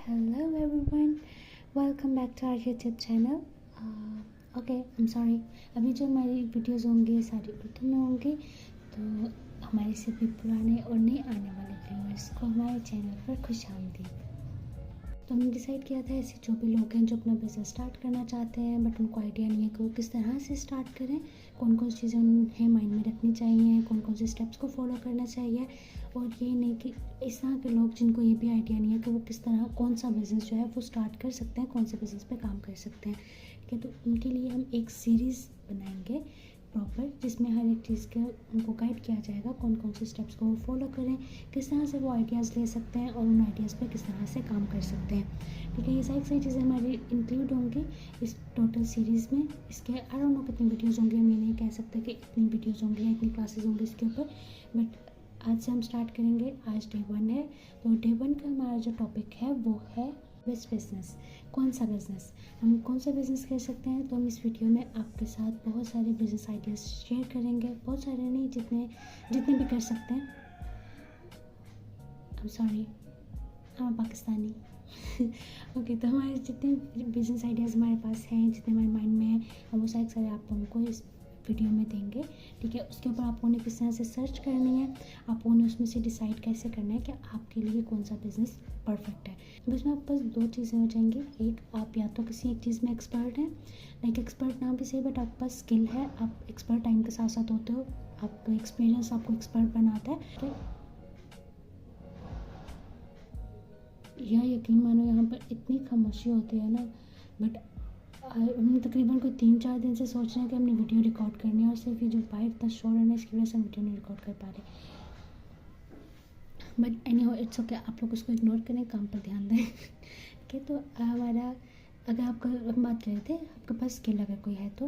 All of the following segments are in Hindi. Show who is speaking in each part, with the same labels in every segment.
Speaker 1: Hello everyone, welcome back to our YouTube channel. Okay, I'm sorry. अभी जो हमारी वीडियोस होंगी सारी उर्दू में होंगी, तो हमारे सभी पुराने और नए आने वाले व्यूअर्स को हमारे चैनल पर खुशामदीद। तो हमने डिसाइड किया था ऐसे जो भी लोग हैं जो अपना बिज़नेस स्टार्ट करना चाहते हैं बट उनको आइडिया नहीं है कि वो किस तरह से स्टार्ट करें, कौन कौन सी चीज़ें उन्हें माइंड में रखनी चाहिए, कौन कौन से स्टेप्स को फॉलो करना चाहिए, और ये नहीं कि इस तरह के लोग जिनको ये भी आइडिया नहीं है कि वो किस तरह कौन सा बिज़नेस जो है वो स्टार्ट कर सकते हैं, कौन से बिज़नेस पे काम कर सकते हैं। ठीक है, तो उनके लिए हम एक सीरीज़ बनाएंगे प्रॉपर, जिसमें हर एक चीज़ के उनको गाइड किया जाएगा, कौन कौन से स्टेप्स को वो फॉलो करें, किस तरह से वो आइडियाज़ ले सकते हैं और उन आइडियाज़ पे किस तरह से काम कर सकते हैं। ठीक है, ये सारी चीज़ें हमारी इंक्लूड होंगी इस टोटल सीरीज़ में। इसके आई डोंट नो कितनी वीडियोज़ होंगी, हम ये नहीं कह सकते कि इतनी वीडियोज़ होंगी या इतनी क्लासेस होंगी इसके ऊपर, बट आज से हम स्टार्ट करेंगे। आज डे 1 है, तो डे 1 का हमारा जो टॉपिक है वो है बिज़नेस। कौन सा बिज़नेस, हम कौन सा बिज़नेस कर सकते हैं। तो हम इस वीडियो में आपके साथ बहुत सारे बिज़नेस आइडियाज़ शेयर करेंगे, बहुत सारे नहीं, जितने जितने भी कर सकते हैं। आई एम सॉरी, हम पाकिस्तानी। ओके, तो हमारे जितने बिज़नेस आइडियाज़ हमारे पास हैं, जितने हमारे माइंड में हैं, हम वो सारे आप हमको इस वीडियो में देंगे। ठीक है, उसके ऊपर आपको उन्हें किस तरह से सर्च करनी है, आपको उन्हें उसमें से डिसाइड कैसे करना है कि आपके लिए कौन सा बिज़नेस परफेक्ट है। इसमें आपके पास दो चीज़ें हो जाएंगी। एक, आप या तो किसी एक चीज़ में एक्सपर्ट हैं, लाइक एक्सपर्ट ना भी सही बट आपके पास स्किल है, आप एक्सपर्ट टाइम के साथ साथ होते हो, आपका एक्सपीरियंस आपको एक्सपर्ट बनाता है। ठीक है, या यकीन मानो यहाँ पर इतनी खामोशी होती है ना, बट हम तकरीबन कोई 3-4 दिन से सोच रहे हैं कि हमने वीडियो रिकॉर्ड करनी है, और सिर्फ ये जो बाहर इतना शोर है ना, इसकी वजह से हम वीडियो नहीं रिकॉर्ड कर पा रहे। But any how it's okay, आप लोग उसको इग्नोर करें, काम पर ध्यान दें। ठीक है, तो हमारा अगर आपका हम बात कर रहे थे, आपके पास स्किल अगर कोई है तो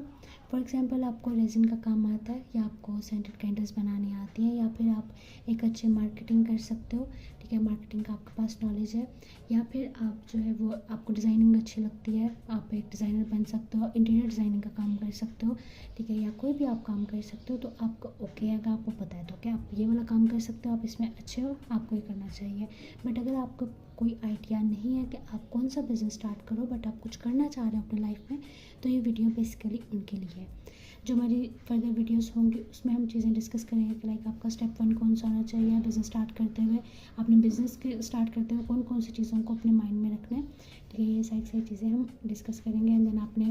Speaker 1: फॉर एग्जांपल आपको रेजिन का काम आता है, या आपको सेंटेड कैंडल्स बनानी आती है, या फिर आप एक अच्छे मार्केटिंग कर सकते हो। ठीक है, मार्केटिंग का आपके पास नॉलेज है, या फिर आप जो है वो आपको डिज़ाइनिंग अच्छी लगती है, आप एक डिज़ाइनर बन सकते हो, इंटीरियर डिज़ाइनिंग का काम कर सकते हो। ठीक है, या कोई भी आप काम कर सकते हो, तो आपको ओके, अगर आपको पता है तो क्या आप ये वाला काम कर सकते हो, आप इसमें अच्छे हो, आपको ये करना चाहिए। बट अगर आपको कोई आइडिया नहीं है कि आप कौन सा बिज़नेस स्टार्ट करो, बट आप कुछ करना चाह रहे हो अपनी लाइफ में, तो ये वीडियो बेसिकली उनके लिए है। जो हमारी फर्दर वीडियोस होंगी उसमें हम चीज़ें डिस्कस करेंगे कि लाइक आपका स्टेप 1 कौन सा होना चाहिए बिज़नेस स्टार्ट करते हुए, आपने बिज़नेस के स्टार्ट करते हुए कौन कौन सी चीज़ों को अपने माइंड में रखना है। ठीक है, ये सारी चीज़ें हम डिस्कस करेंगे। एंड देन आपने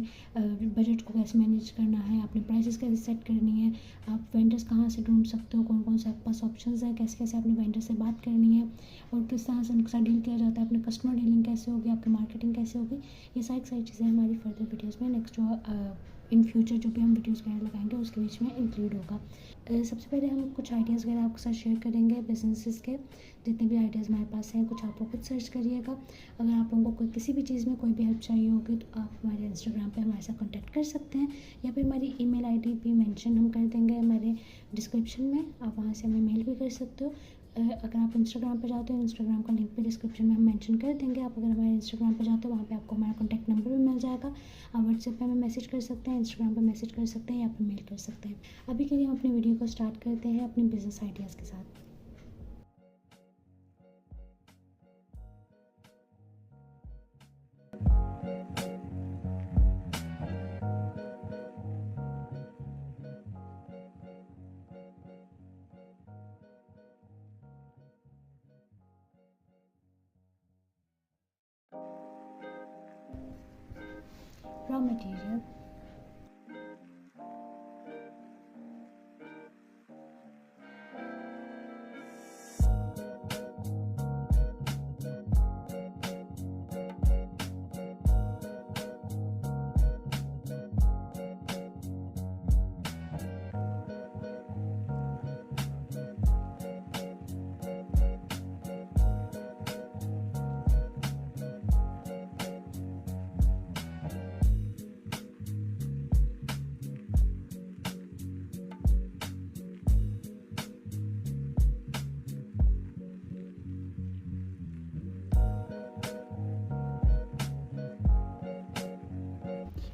Speaker 1: बजट को कैसे मैनेज करना है, आपने प्राइसेस कैसे सेट करनी है, आप वेंडर्स कहाँ से ढूंढ सकते हो, कौन कौन से आपके पास ऑप्शंस हैं, कैसे कैसे आपने वेंडर से बात करनी है, और किस तरह से उनके साथ डील किया जाता है, अपने कस्टमर डीलिंग कैसे होगी, आपकी मार्केटिंग कैसे होगी। ये सारी चीज़ें हमारी फर्दर वीडियोज़ में नेक्स्ट जो इन फ्यूचर जो भी हम वीडियोज़ वगैरह लगाएंगे उसके बीच में इंक्लूड होगा। सबसे पहले हम कुछ आइडियाज़ वगैरह आपके साथ शेयर करेंगे बिजनेसेस के, जितने भी आइडियाज़ हमारे पास हैं, कुछ आप लोग खुद सर्च करिएगा। अगर आप लोगों को कोई किसी भी चीज़ में कोई भी हेल्प चाहिए होगी तो आप हमारे इंस्टाग्राम पे हमारे साथ कॉन्टैक्ट कर सकते हैं, या फिर हमारी ईमेल आईडी भी मेंशन हम कर देंगे हमारे डिस्क्रिप्शन में, आप वहाँ से हमें मेल भी कर सकते हो। अगर आप इंस्टाग्राम पर जाते हो, इंस्टाग्राम का लिंक भी डिस्क्रिप्शन में हम मेंशन कर देंगे। आप अगर हमारे इंस्टाग्राम पर जाते हो, वहाँ पे आपको हमारा कॉन्टैक्ट नंबर भी मिल जाएगा। आप व्हाट्सएप पे हमें मैसेज कर सकते हैं, इंस्टाग्राम पर मैसेज कर सकते हैं, या फिर मेल कर सकते हैं। अभी के लिए हम अपनी वीडियो को स्टार्ट करते हैं अपने बिजनेस आइडियाज़ के साथ। रॉ मटेरियल,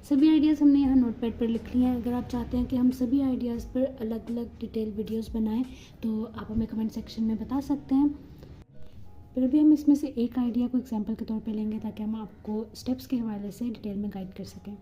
Speaker 1: सभी आइडियाज़ हमने यहाँ नोटपैड पर लिख लिए हैं। अगर आप चाहते हैं कि हम सभी आइडियाज़ पर अलग अलग डिटेल वीडियोस बनाएं तो आप हमें कमेंट सेक्शन में बता सकते हैं। पर अभी हम इसमें से एक आइडिया को एग्जांपल के तौर पे लेंगे ताकि हम आपको स्टेप्स के हवाले से डिटेल में गाइड कर सकें।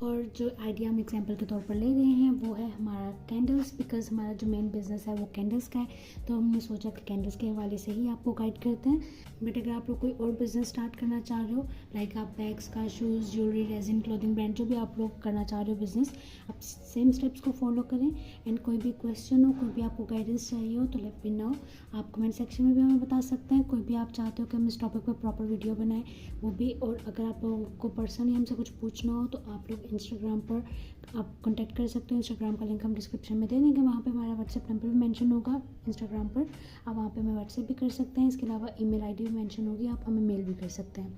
Speaker 1: और जो आइडिया हम एग्जांपल के तौर पर ले रहे हैं वो है हमारा कैंडल्स, बिकॉज हमारा जो मेन बिजनेस है वो कैंडल्स का है, तो हमने सोचा कि कैंडल्स के हवाले से ही आपको गाइड करते हैं। बट अगर आप लोग कोई और बिजनेस स्टार्ट करना चाह रहे हो, लाइक आप बैग्स का, shoes, jewellery, resin, clothing brand, जो भी आप लोग करना चाह रहे हो बिजनेस, आप सेम स्टेप्स को फॉलो करें। एंड कोई भी क्वेश्चन हो, कोई भी आपको गाइडेंस चाहिए हो तो लेट मी नो, आप कमेंट सेक्शन में भी हमें बता सकते हैं। कोई भी आप चाहते हो कि हम इस टॉपिक पर प्रॉपर वीडियो बनाएं वो भी, और अगर आप लोगों को पर्सनली हमसे कुछ पूछना हो तो आप लोग इंस्टाग्राम पर आप कांटेक्ट कर सकते हो। इंस्टाग्राम का लिंक हम डिस्क्रिप्शन में दे देंगे, वहाँ पे हमारा व्हाट्सएप नंबर भी मेंशन होगा इंस्टाग्राम पर, आप वहाँ पे हमें व्हाट्सएप भी कर सकते हैं। इसके अलावा ईमेल आईडी भी मेंशन होगी, आप हमें मेल भी कर सकते हैं।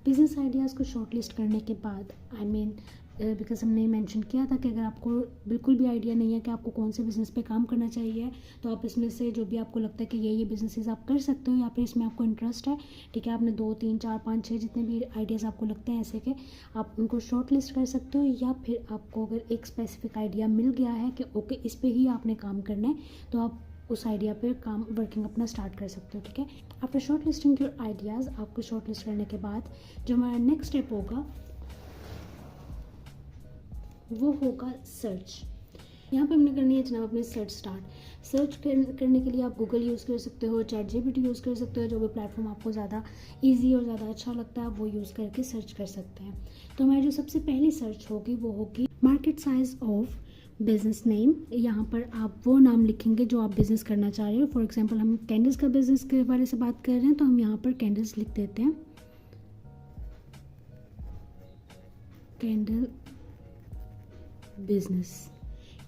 Speaker 1: बिज़नेस आइडियाज़ को शॉर्टलिस्ट करने के बाद, आई मीन बिकॉज हमने मेंशन किया था कि अगर आपको बिल्कुल भी आइडिया नहीं है कि आपको कौन से बिज़नेस पे काम करना चाहिए, तो आप इसमें से जो भी आपको लगता है कि ये बिज़नेसेस आप कर सकते हो या फिर इसमें आपको इंटरेस्ट है, ठीक है, आपने 2, 3, 4, 5, 6 जितने भी आइडियाज़ आपको लगते हैं ऐसे के, आप उनको शॉर्ट लिस्ट कर सकते हो। या फिर आपको अगर एक स्पेसिफिक आइडिया मिल गया है कि ओके इस पर ही आपने काम करना है, तो आप उस आइडिया पे काम वर्किंग अपना स्टार्ट कर सकते हो, ठीक है। After short listing your ideas, आपको शॉर्ट लिस्ट करने के बाद जो हमारा नेक्स्ट स्टेप होगा वो होगा सर्च। यहाँ पे हमने करनी है जनाब अपनी सर्च स्टार्ट। सर्च करने के लिए आप गूगल यूज़ कर सकते हो, ChatGPT यूज़ कर सकते हो, जो भी प्लेटफॉर्म आपको ज़्यादा इजी और ज़्यादा अच्छा लगता है वो यूज़ करके सर्च कर सकते हैं। तो हमारी जो सबसे पहली सर्च होगी वो होगी market size of business name. यहाँ पर आप वो नाम लिखेंगे जो आप बिज़नेस करना चाह रहे हो। फॉर एग्जाम्पल हम कैंडल्स का बिज़नेस के बारे से बात कर रहे हैं, तो हम यहाँ पर कैंडल्स लिख देते हैं, candle business,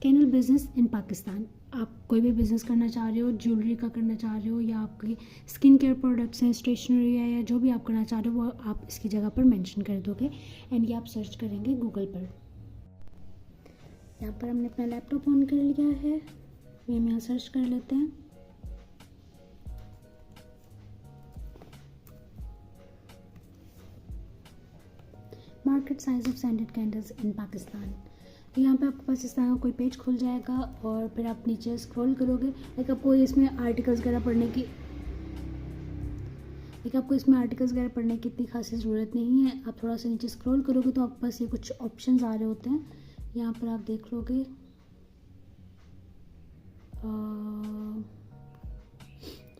Speaker 1: candle business in Pakistan. आप कोई भी बिज़नेस करना चाह रहे हो, ज्वेलरी का करना चाह रहे हो, या आपके स्किन केयर प्रोडक्ट्स हैं, स्टेशनरी है, या जो भी आप करना चाह रहे हो वो आप इसकी जगह पर मेंशन कर दोगे। एंड ये आप सर्च करेंगे गूगल पर। यहाँ पर हमने अपना लैपटॉप ऑन कर लिया है, ये हम यहाँ सर्च कर लेते हैं। Market size of sanded candles इन पाकिस्तान। तो यहाँ पे आपके पास इस तरह का कोई पेज खुल जाएगा और फिर आप नीचे स्क्रॉल करोगे। लाइक आपको इसमें आर्टिकल्स वगैरह पढ़ने की इतनी खासी ज़रूरत नहीं है। आप थोड़ा सा नीचे स्क्रॉल करोगे तो आपके पास ये कुछ ऑप्शंस आ रहे होते हैं, यहाँ पर आप देख लोगे।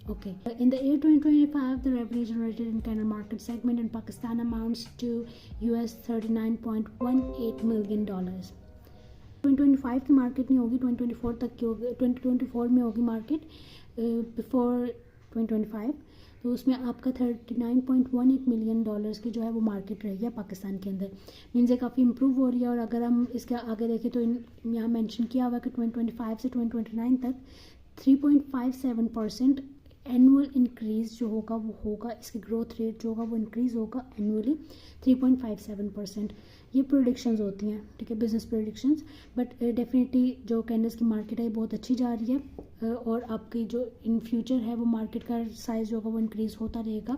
Speaker 1: Okay. In the year 2025, the revenue generated in candle market segment in Pakistan amounts to US $39.18 million. 2025 की मार्केट नहीं होगी, 2024 तक की होगी, 2024 में होगी मार्केट, बिफोर 2025। तो उसमें आपका $39.18 मिलियन की जो है वो मार्केट रही है पाकिस्तान के अंदर। मीन्स ये काफ़ी इंप्रूव हो रही है। और अगर हम इसके आगे देखें तो यहाँ मेंशन किया हुआ कि 2025 से 2029 तक 3.57% एनुअल इंक्रीज़ जो होगा वो होगा, इसकी ग्रोथ रेट जो होगा वो इंक्रीज़ होगा एनुअली 3.57%। ये प्रोडिक्शंस होती हैं, ठीक है, बिजनेस प्रोडिक्शंस। बट डेफिनेटली जो कैंडल्स की मार्केट है बहुत अच्छी जा रही है, और आपकी जो इन फ्यूचर है वो मार्केट का साइज़ जो होगा वो इंक्रीज़ होता रहेगा,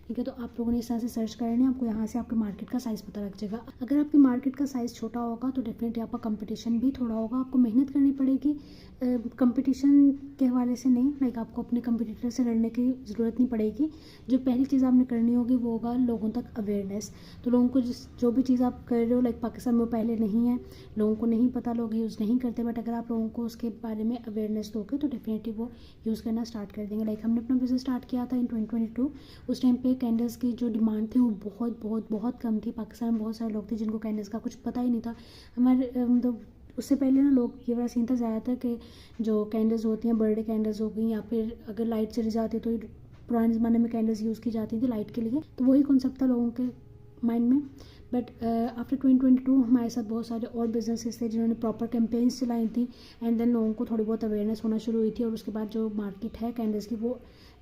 Speaker 1: ठीक है। तो आप लोगों ने इस तरह से सर्च करना है, आपको यहाँ से आपके मार्केट का साइज़ पता लग जाएगा। अगर आपकी मार्केट का साइज़ छोटा होगा तो डेफिनेटली आपका कंपटीशन भी थोड़ा होगा, आपको मेहनत करनी पड़ेगी। कंपटीशन के हवाले से नहीं, लाइक आपको अपने कंपटीटर से लड़ने की ज़रूरत नहीं पड़ेगी। जो पहली चीज़ आपने करनी होगी वो होगा लोगों तक अवेयरनेस। तो लोगों को जो भी चीज़ आप कर रहे हो, लाइक पाकिस्तान में वो पहले नहीं है, लोगों को नहीं पता, लोग यूज़ नहीं करते। बट अगर आप लोगों को उसके बारे में अवेयरनेस दोगे तो डेफिनेटली वो यूज़ करना स्टार्ट कर देंगे। लाइक हमने अपना बिजनेस स्टार्ट किया था इन 2022, उस टाइम पे कैंडल्स की जो डिमांड थी वो बहुत बहुत बहुत कम थी। पाकिस्तान में बहुत सारे लोग थे जिनको कैंडल्स का कुछ पता ही नहीं था। हमारे मतलब उससे पहले ना लोग ये वाला सीन था ज़्यादातर कि जो कैंडल्स होती हैं, बर्थडे कैंडल्स हो गई, या फिर अगर लाइट चली जाती तो पुराने ज़माने में कैंडल्स यूज़ की जाती थी लाइट के लिए, तो वही कॉन्सेप्ट था लोगों के माइंड में। बट आफ्टर 2022 हमारे साथ बहुत सारे और बिजनेसेस थे जिन्होंने प्रॉपर कैंपेन्स चलाई थी, एंड देन लोगों को थोड़ी बहुत अवेयरनेस होना शुरू हुई थी, और उसके बाद जो मार्केट है कैंडल्स की वो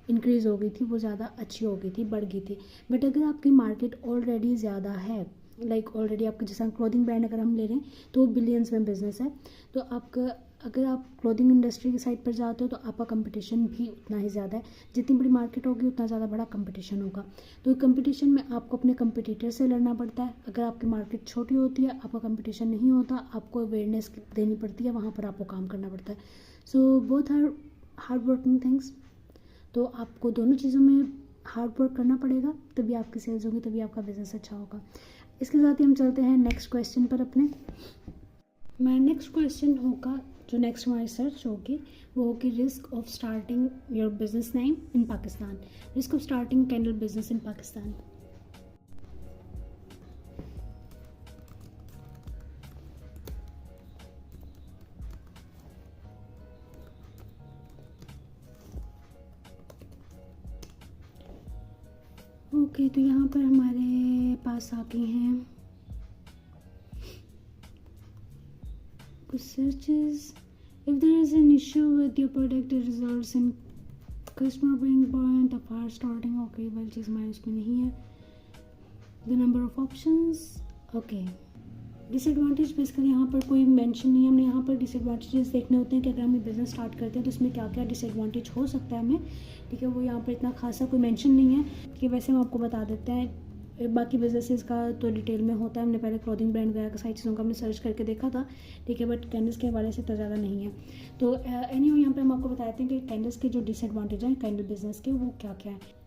Speaker 1: इंक्रीज़ हो गई थी, वो ज़्यादा अच्छी हो गई थी, बढ़ गई थी। बट अगर आपकी मार्केट ऑलरेडी ज़्यादा है, लाइक ऑलरेडी आपका जैसा क्लोथिंग ब्रांड अगर हम ले रहे हैं तो बिलियंस में बिजनेस है, तो आपका अगर आप क्लोथिंग इंडस्ट्री की साइड पर जाते हो तो आपका कंपटीशन भी उतना ही ज़्यादा है। जितनी बड़ी मार्केट होगी उतना ज़्यादा बड़ा कंपटीशन होगा। तो कंपटीशन में आपको अपने कंपटीटर से लड़ना पड़ता है। अगर आपकी मार्केट छोटी होती है, आपका कंपटीशन नहीं होता, आपको अवेयरनेस देनी पड़ती है, वहाँ पर आपको काम करना पड़ता है। So both are hard working things. तो आपको दोनों चीज़ों में हार्ड वर्क करना पड़ेगा, तभी आपकी सेल्स होगी, तभी आपका बिजनेस अच्छा होगा। इसके साथ ही हम चलते हैं नेक्स्ट क्वेश्चन पर अपने। मेरा नेक्स्ट क्वेश्चन होगा, जो नेक्स्ट हमारी सर्च होगी वो होगी risk of starting your business name in Pakistan. Risk of starting candle business in Pakistan. Okay, तो यहाँ पर हमारे पास आ गई हैं कुछ searches. If there is an issue with your product it results in customer being point of are starting. Okay, वाली चीज़ हमारे उसमें नहीं है। The number of options. Okay, disadvantage basically यहाँ पर कोई मेंशन नहीं है। हमने यहाँ पर डिसएडवांटेजेस देखने होते हैं कि अगर हम बिज़नेस स्टार्ट करते हैं तो उसमें क्या क्या डिसएडवांटेज हो सकता है हमें, ठीक है। वो यहाँ पर इतना खासा कोई मेंशन नहीं है कि वैसे हम आपको बता देते हैं। बाकी बिजनेसेस का तो डिटेल में होता है, हमने पहले क्लोथिंग ब्रांड वगैरह का सारी चीज़ों का हमने सर्च करके देखा था, ठीक है, बट कैंडल्स के हवाले से तो ज़्यादा नहीं है। तो एनीवे यहाँ पे हम आपको बताते हैं कि कैंडल्स के जो डिसएडवांटेज हैं कैंडल बिजनेस के वो क्या क्या है।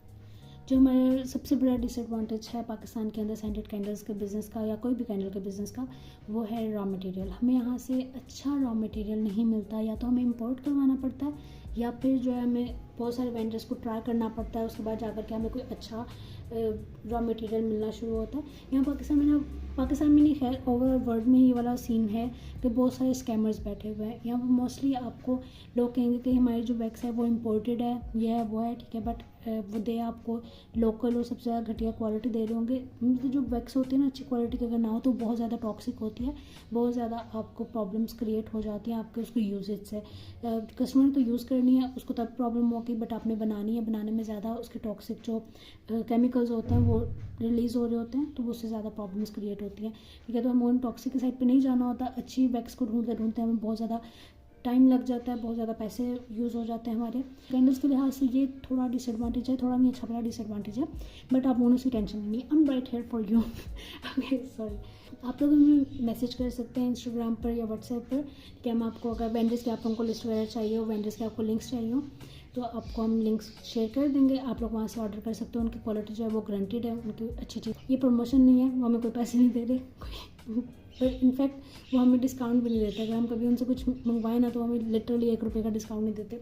Speaker 1: जो हमारा सबसे बड़ा डिसएडवांटेज है पाकिस्तान के अंदर सेंटेड कैंडल्स के बिज़नेस का या कोई भी कैंडल के बिज़नेस का, वो है रॉ मटेरियल। हमें यहाँ से अच्छा रॉ मटेरियल नहीं मिलता, या तो हमें इंपोर्ट करवाना पड़ता है या फिर जो है हमें बहुत सारे वेंडर्स को ट्राई करना पड़ता है, उसके बाद जाकर के हमें कोई अच्छा रॉ मटेरियल मिलना शुरू होता है। यहाँ पाकिस्तान में नहीं, खैर ओवरऑल वर्ल्ड में ये वाला सीन है कि बहुत सारे स्कैमर्स बैठे हुए हैं। यहाँ पर मोस्टली आपको लोग कहेंगे कि हमारी जो वैक्स है वो इम्पोर्टेड है, ये है वो है, ठीक है, बट वो दे आपको लोकल और सबसे ज़्यादा घटिया क्वालिटी दे रहे होंगे। मतलब जो वैक्स होती है ना अच्छी क्वालिटी की अगर ना हो तो बहुत ज़्यादा टॉक्सिक होती है, बहुत ज़्यादा आपको प्रॉब्लम्स क्रिएट हो जाती हैं आपके उसको यूजेज से। कस्टमर तो यूज़ करनी है उसको तब प्रॉब्लम होगी, बट आपने बनानी है, बनाने में ज़्यादा उसके टॉक्सिक जो केमिकल्स होते हैं वो रिलीज़ हो रहे होते हैं, तो उससे ज़्यादा प्रॉब्लम्स क्रिएट होती हैं, ठीक है। तो हमें उन टॉक्सिक की साइड पे नहीं जाना होता। अच्छी वैक्स को ढूंढते ढूंढते हमें बहुत ज़्यादा टाइम लग जाता है, बहुत ज़्यादा पैसे यूज़ हो जाते हैं हमारे। कैंडल्स के लिहाज से ये थोड़ा डिसएडवांटेज है, थोड़ा नहीं अच्छा बड़ा डिसएडवांटेज है, बट आप लोगों की टेंशन नहीं है, I am right here for you. Okay, sorry. आप लोग हमें मैसेज कर सकते हैं इंस्टाग्राम पर या व्हाट्सएप पर कि हम आपको अगर वेंडर्स के आप हमको लिस्ट वगैरह चाहिए हो, वेंडर्स के आपको लिंक्स चाहिए हो, तो आपको हम लिंक्स शेयर कर देंगे। आप लोग वहाँ से ऑर्डर कर सकते हो। उनकी क्वालिटी जो है वो गारंटीड है, उनकी अच्छी चीज़। ये प्रमोशन नहीं है, वो हमें कोई पैसे नहीं दे रहे पर इनफैक्ट वो हमें डिस्काउंट भी नहीं देते। अगर हम कभी उनसे कुछ मंगवाएं ना तो हमें लिटरली 1 रुपये का डिस्काउंट नहीं देते,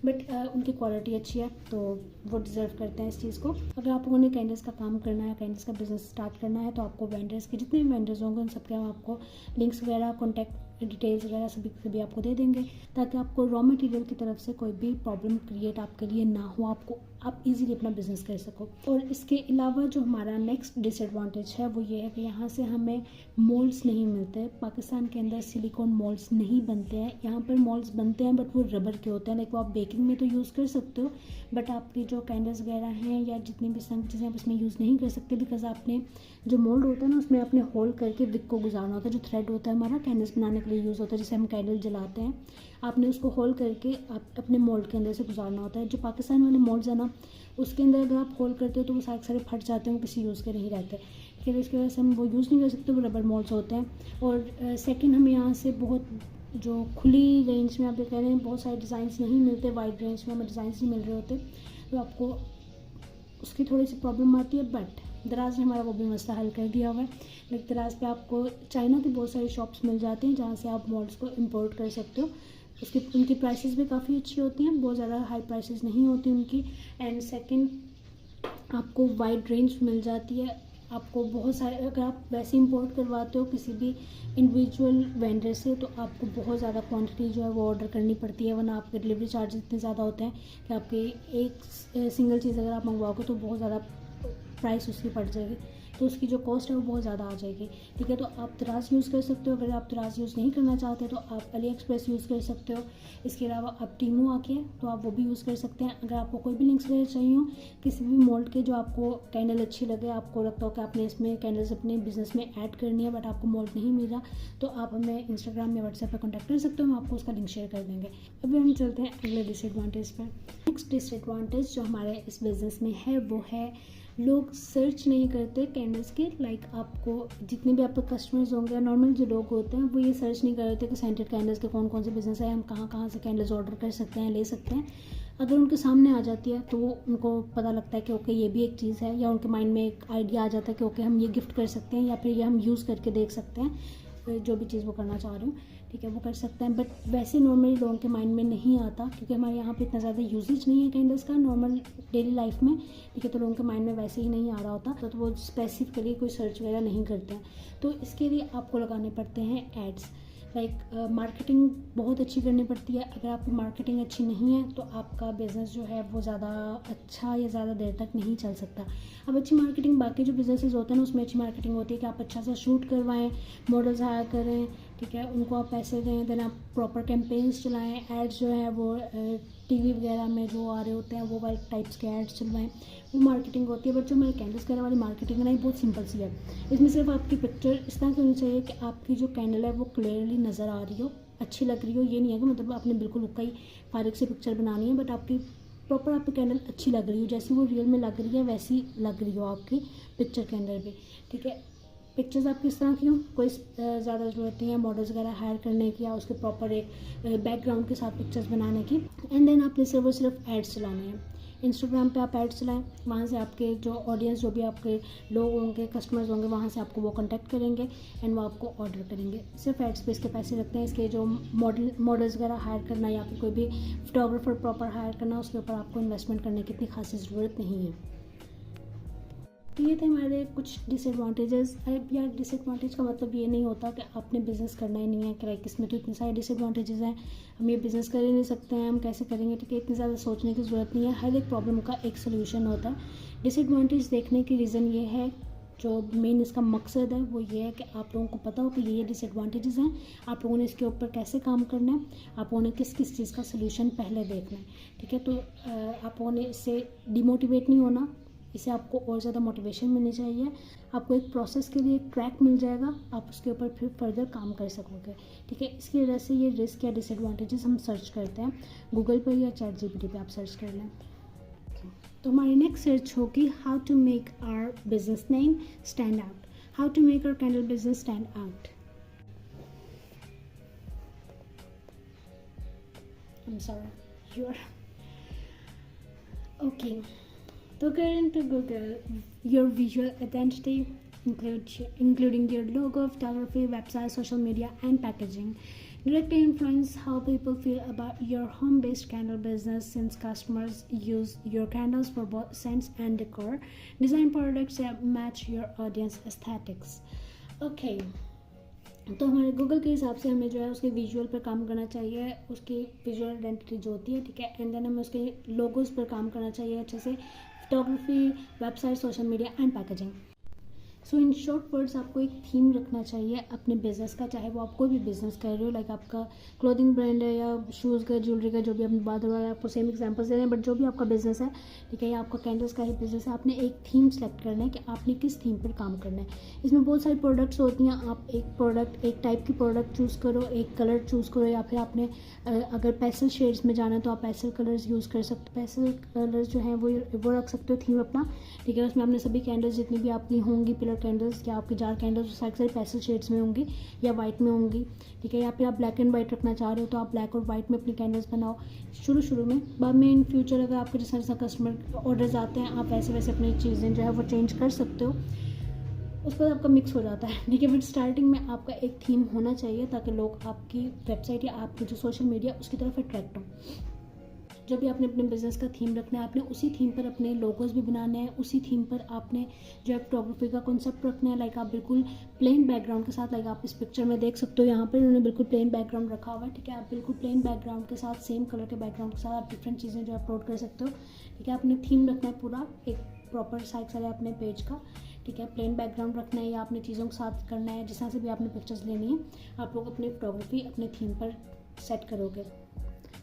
Speaker 1: बट उनकी क्वालिटी अच्छी है तो वो डिज़र्व करते हैं इस चीज़ को। अगर आप लोगों ने कैंडल्स का काम करना है, कैंडल्स का बिजनेस स्टार्ट करना है, तो आपको वेंडर्स के जितने भी वेंडर्स होंगे उन सबके हम आपको लिंक्स वगैरह, कॉन्टैक्ट डिटेल्स वगैरह सभी आपको दे देंगे, ताकि आपको रॉ मटेरियल की तरफ से कोई भी प्रॉब्लम क्रिएट आपके लिए ना हो, आप इजीली अपना बिजनेस कर सको। और इसके अलावा जो हमारा नेक्स्ट डिसएडवांटेज है वो ये है कि यहाँ से हमें मोल्ड्स नहीं मिलते। पाकिस्तान के अंदर सिलिकॉन मोल्ड्स नहीं बनते हैं। यहाँ पर मोल्ड्स बनते हैं बट वो रबर के होते हैं, लाइक वो आप बेकिंग में तो यूज़ कर सकते हो, बट आपकी जो कैंडल्स वगैरह हैं या जितनी भी संग चीज़ें आप उसमें यूज़ नहीं कर सकते, बिकॉज आपने जो मोल्ड होता है ना उसमें आपने होल करके विक को गुजारना होता है। जो थ्रेड होता है हमारा कैंडल्स बनाने के लिए यूज़ होता है, जिसे हम कैंडल जलाते हैं, आपने उसको होल करके आप अपने मोल्ड के अंदर से गुजारना होता है। जो पाकिस्तान वाले मोल्ड्स है ना उसके अंदर अगर आप होल करते हो तो वो सारे फट जाते हैं, वो किसी यूज़ के नहीं रहते, फिर इसकी वजह से हम वो यूज़ नहीं कर सकते, वो रबर मोल्ड्स होते हैं। और सेकंड, हमें यहाँ से बहुत जो खुली रेंज में आप ये कह रहे हैं बहुत सारे डिज़ाइंस नहीं मिलते, वाइड रेंज में हमें डिज़ाइंस नहीं मिल रहे होते, तो आपको उसकी थोड़ी सी प्रॉब्लम आती है। बट दराज ने हमारा वो भी मसला हल कर दिया हुआ है। लाइक दराज पे आपको चाइना की बहुत सारी शॉप्स मिल जाती हैं जहाँ से आप मोल्ड्स को इंपोर्ट कर सकते हो। उनकी प्राइसेस भी काफ़ी अच्छी होती हैं, बहुत ज़्यादा हाई प्राइसेस नहीं होती उनकी। एंड सेकंड, आपको वाइड रेंज मिल जाती है। आपको बहुत सारे, अगर आप वैसे इंपोर्ट करवाते हो किसी भी इंडिविजुअल वेंडर से, तो आपको बहुत ज़्यादा क्वांटिटी जो है वो ऑर्डर करनी पड़ती है, वरना आपके डिलीवरी चार्जेस इतने ज़्यादा होते हैं कि आपकी एक सिंगल चीज़ अगर आप मंगवाओगे तो बहुत ज़्यादा प्राइस उसकी पड़ जाएगी, तो उसकी जो कॉस्ट है वो बहुत ज़्यादा आ जाएगी, ठीक है। तो आप दराज यूज़ कर सकते हो। अगर आप दराज यूज़ नहीं करना चाहते तो आप अली एक्सप्रेस यूज़ कर सकते हो। इसके अलावा आप टीमू आके तो आप वो भी यूज़ कर सकते हैं। अगर आपको कोई भी लिंक्स वगैरह चाहिए हो किसी भी मोल्ड के, जो आपको कैंडल अच्छी लगे, आपको लगता हो कि आपने इसमें कैंडल्स अपने बिजनेस में ऐड करनी है बट आपको मोल्ड नहीं मिल रहा, तो आप हमें इंस्टाग्राम या व्हाट्सएप पर कॉन्टैक्ट कर सकते हो, हम आपको उसका लिंक शेयर कर देंगे। अभी हम चलते हैं अगले डिसएडवांटेज पर। नेक्स्ट डिसएडवांटेज जो हमारे इस बिज़नेस में है वो है लोग सर्च नहीं करते कैंडल्स के। लाइक आपको जितने भी आपके कस्टमर्स होंगे, नॉर्मल जो लोग होते हैं वो ये सर्च नहीं कर रहे थे कि सेंटेड कैंडल्स के कौन कौन से बिजनेस है, हम कहाँ कहाँ से कैंडल्स ऑर्डर कर सकते हैं, ले सकते हैं। अगर उनके सामने आ जाती है तो वो उनको पता लगता है कि ओके ये भी एक चीज़ है, या उनके माइंड में एक आइडिया आ जाता है कि ओके हम ये गिफ्ट कर सकते हैं, या फिर ये हम यूज़ करके देख सकते हैं, जो भी चीज़ वो करना चाह रहे हो, ठीक है, वो कर सकते हैं। बट वैसे नॉर्मली लोगों के माइंड में नहीं आता, क्योंकि हमारे यहाँ पे इतना ज़्यादा यूजेज नहीं है कैंडल्स का नॉर्मल डेली लाइफ में, ठीक है, तो लोगों के माइंड में वैसे ही नहीं आ रहा होता, तो वो स्पेसिफिकली कोई सर्च वगैरह नहीं करते हैं। तो इसके लिए आपको लगाने पड़ते हैं एड्स। लाइक मार्केटिंग बहुत अच्छी करनी पड़ती है। अगर आपकी मार्केटिंग अच्छी नहीं है तो आपका बिज़नेस जो है वो ज़्यादा अच्छा या ज़्यादा देर तक नहीं चल सकता। अब अच्छी मार्केटिंग, बाकी जो बिज़नेसेस होते हैं ना उसमें अच्छी मार्केटिंग होती है कि आप अच्छा सा शूट करवाएं, मॉडल्स हायर करें, ठीक है, उनको आप पैसे दें, देन आप प्रॉपर कैंपेन्स चलाएं, एड्स जो है वो टीवी वगैरह में जो आ रहे होते हैं वो वाले टाइप्स के एड्स चलवाएं, वो मार्केटिंग होती है। बट जो हमारी कैंडल्स वगैरह वाली मार्केटिंग है ना, ये बहुत सिंपल सी है। इसमें सिर्फ आपकी पिक्चर इस तरह की होनी चाहिए कि आपकी जो कैंडल है वो क्लियरली नज़र आ रही हो, अच्छी लग रही हो। ये नहीं है कि मतलब आपने बिल्कुल उक्का ही फारिग से पिक्चर बनानी है, बट आपकी प्रॉपर आपकी कैंडल अच्छी लग रही हो, जैसी वो रियल में लग रही है वैसी लग रही हो आपकी पिक्चर के अंदर भी, ठीक है। पिक्चर्स आप किस तरह की हो, कोई ज़्यादा ज़रूरत नहीं है मॉडल्स वगैरह हायर करने की या उसके प्रॉपर एक बैकग्राउंड के साथ पिक्चर्स बनाने की। एंड देन आपने सिर्फ एड्स चलाने हैं। इंस्टाग्राम पे आप एड्स चलाएं, वहाँ से आपके जो ऑडियंस, जो भी आपके लोग होंगे, कस्टमर्स होंगे, वहाँ से आपको वो कांटेक्ट करेंगे एंड वो आपको ऑर्डर करेंगे। सिर्फ एड्स पे इसके पैसे लगते हैं। इसके जो मॉडल्स वगैरह हायर करना या फिर कोई भी फोटोग्राफर प्रॉपर हायर करना, उसके ऊपर आपको इन्वेस्टमेंट करने की इतनी खासी ज़रूरत नहीं है। तो ये थे हमारे कुछ डिसएडवांटेजेस। या डिसएडवांटेज का मतलब ये नहीं होता कि आपने बिज़नेस करना ही नहीं है, कि लाइक इसमें तो इतने सारे डिसएडवांटेजेस हैं, हम ये बिज़नेस कर ही नहीं सकते हैं, हम कैसे करेंगे, ठीक है, इतनी ज़्यादा सोचने की ज़रूरत नहीं है। हर एक प्रॉब्लम का एक सोल्यूशन होता है। डिसएडवांटेज देखने की रीज़न ये है, जो मेन इसका मकसद है वो ये है कि आप लोगों को पता हो कि ये डिसएडवांटेजेस हैं, आप लोगों ने इसके ऊपर कैसे काम करना है, आप लोगों ने किस किस चीज़ का सोल्यूशन पहले देखना है, ठीक है। तो आप लोगों ने इससे डिमोटिवेट नहीं होना, इससे आपको और ज़्यादा मोटिवेशन मिलनी चाहिए। आपको एक प्रोसेस के लिए एक ट्रैक मिल जाएगा, आप उसके ऊपर फिर फर्दर काम कर सकोगे, ठीक है। इसकी वजह से ये रिस्क या डिसएडवांटेजेस हम सर्च करते हैं गूगल पर या ChatGPT पे आप सर्च कर लें। तो हमारी नेक्स्ट सर्च होगी how to make our business name stand out, how to make our candle business stand out. I'm sorry, you're okay. So according to Google, your visual identity including your logo, photography, website, social media, and packaging directly influence how people feel about your home-based candle business, since customers use your candles for both scents and decor. Design products that match your audience aesthetics. Okay. तो हमारे गूगल के हिसाब से हमें जो है उसके विजुअल पर काम करना चाहिए, उसकी विजुअल आइडेंटिटी जो होती है, ठीक है। एंड देन हमें उसके लोगोस पर काम करना चाहिए अच्छे से, photography, website, social media and packaging. So in short words आपको एक थीम रखना चाहिए अपने बिज़नेस का, चाहे वो आप कोई भी बिज़नेस कर रहे हो, लाइक आपका क्लोथिंग ब्रांड है या शूज़ का, ज्वेलरी का, जो भी आपने बात हो रहा है, आपको सेम एग्जांपल्स दे रहे हैं, बट जो भी आपका बिज़नेस है, ठीक है, या आपका कैंडल्स का ही बिज़नेस है, आपने एक थीम सेलेक्ट करना है कि आपने किस थीम पर काम करना है। इसमें बहुत सारी प्रोडक्ट्स होती हैं, आप एक प्रोडक्ट, एक टाइप की प्रोडक्ट चूज़ करो, एक कलर चूज़ करो, या फिर आपने अगर पेस्टल शेड्स में जाना है तो आप पेस्टल कलर्स यूज़ कर सकते हो, पेस्टल कलर्स जो हैं वो रख सकते हो थीम अपना, ठीक है। उसमें आपने सभी कैंडल्स जितनी भी आपकी होंगी, पिलर कैंडल्स या आपकी जार कैंडल्स, सारे पेस्टल शेड्स में होंगी या वाइट में होंगी, ठीक है। या फिर आप ब्लैक एंड वाइट रखना चाह रहे हो तो आप ब्लैक और वाइट में अपनी कैंडल्स बनाओ शुरू में। बाद में इन फ्यूचर अगर आपके जैसा जैसा कस्टमर ऑर्डर्स आते हैं, आप वैसे वैसे अपनी चीज़ें जो है वो चेंज कर सकते हो, उसके बाद आपका मिक्स हो जाता है, ठीक है। बट स्टार्टिंग में आपका एक थीम होना चाहिए ताकि लोग आपकी वेबसाइट या आपकी जो सोशल मीडिया उसकी तरफ अट्रैक्ट हों। जब भी आपने अपने बिज़नेस का थीम रखना है, आपने उसी थीम पर अपने लोगोस भी बनाने हैं, उसी थीम पर आपने जो है फोटोग्राफी का कॉन्सेप्ट रखना है। लाइक आप बिल्कुल प्लेन बैकग्राउंड के साथ, लाइक आप इस पिक्चर में देख सकते हो, यहाँ पर उन्होंने बिल्कुल प्लेन बैकग्राउंड रखा हुआ है, ठीक है। आप बिल्कुल प्लेन बैकग्राउंड के साथ, सेम कलर के बैकग्राउंड के साथ आप डिफरेंट चीज़ें जो अपलोड कर सकते हो, ठीक है। आपने थीम रखना है पूरा एक प्रॉपर साइज है अपने पेज का, ठीक है। प्लेन बैकग्राउंड रखना है या अपने चीज़ों के साथ करना है, जिस तरह से भी आपने पिक्चर्स लेनी है, आप लोग अपनी फोटोग्राफी अपने थीम पर सेट करोगे।